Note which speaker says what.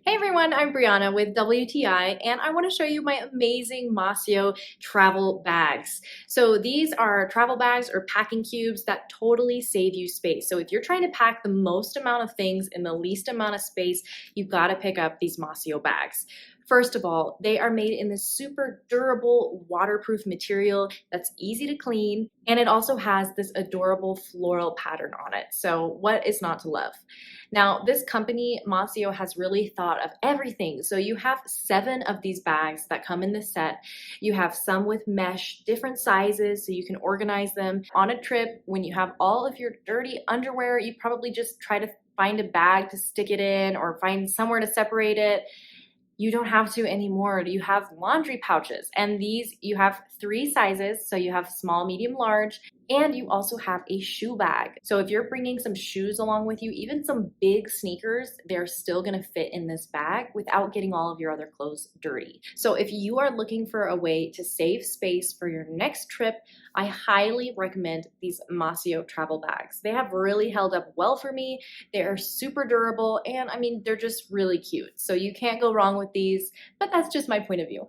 Speaker 1: Hey everyone, I'm Brianna with WTI and I want to show you my amazing Mossio travel bags. So these are travel bags or packing cubes that totally save you space. So if you're trying to pack the most amount of things in the least amount of space, you've got to pick up these Mossio bags. First of all, they are made in this super durable, waterproof material that's easy to clean, and it also has this adorable floral pattern on it. So what is not to love? Now, this company, Mossio, has really thought of everything. So you have 7 of these bags that come in the set. You have some with mesh, different sizes, so you can organize them. On a trip, when you have all of your dirty underwear, you probably just try to find a bag to stick it in or find somewhere to separate it. You don't have to anymore. You have laundry pouches, and these you have 3 sizes. So you have small, medium, large, and you also have a shoe bag. So if you're bringing some shoes along with you, even some big sneakers, they're still gonna fit in this bag without getting all of your other clothes dirty. So if you are looking for a way to save space for your next trip, I highly recommend these Mossio travel bags. They have really held up well for me. They are super durable, and I mean, they're just really cute. So you can't go wrong with these, but that's just my point of view.